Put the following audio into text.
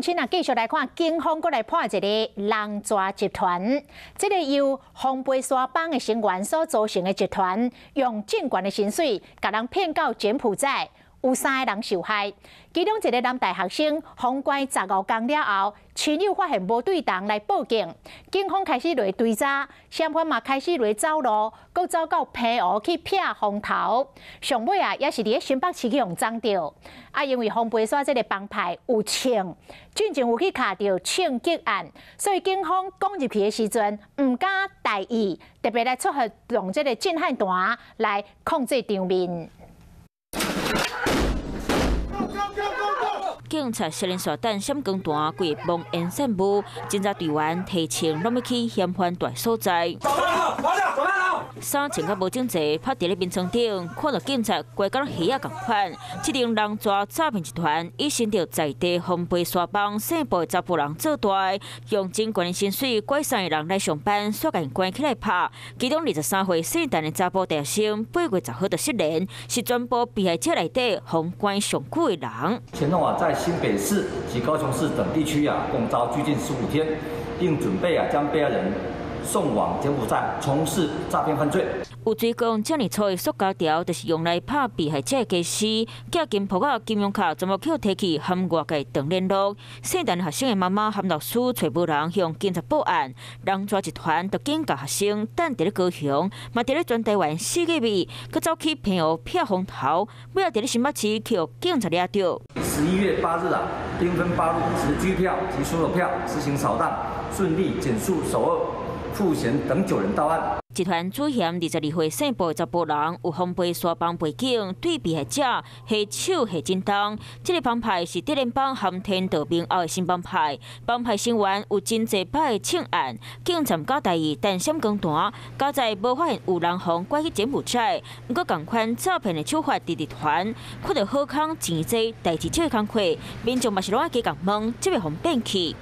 乡亲啊，继续来看，警方搁来破一个人蛇集团。这个由红背山帮的成员所组成的集团，用正权的薪水，把人骗到柬埔寨，有3个人受害。其中一个男大学生，封关15天了后，亲友发现无对当来报警，警方开始来追查，嫌犯嘛开始来走路，搁走到平湖去撇风头。上尾啊，也是伫新北市去用撞到。因为红背山这个帮派有枪，进前有去卡到枪击案，所以警方攻入去的时阵，唔敢大意，特别来撮合用这个震撼弹来控制场面。警察少年撒弹闪光弹，规个望烟散步，侦查队员提前拢要去嫌犯大所在。衫穿甲无整齐，趴伫咧眠床顶，看到警察规甲鱼仔共款。这场人蛇诈骗集团以先着在地红背山帮姓部的查甫人做大，用真悬的薪水拐3个人来上班，煞甲因关起来拍。其中23岁姓陈的查甫大学生，8月10号就失联，是全部被害者内底封关上久的人。前后在新北市及高雄市等地区共遭拘禁15天，并准备将被害人送往柬埔寨从事诈骗犯罪。有追讲，这么粗的塑胶条，就是用来拍被害者的家私。寄金铺啊，金融卡全部去提去，含外界等联络。姓陈学生的妈妈和老师找无人，向警察报案。人蛇集团就警告学生，等伫咧高雄，嘛伫咧全台湾4个月，佮走去平湖撇风头，尾仔伫咧新北市去互警察抓到。11月8日兵分8路持机票及所有票实行扫荡，顺利检束首恶、傅贤等9人到案。集团主嫌22岁姓部的查甫人有红背山帮背景，对被害者下手下真重。这个帮派是德联帮和天道兵后的新帮派，帮派成员有真济摆的枪案。警察敢大意，但闪光弹，加在无发现有人红拐去柬埔寨，不过同款诈骗的手法集团，看到好康钱多，代志少的工课，民众嘛是拢爱加共问，这个互骗去。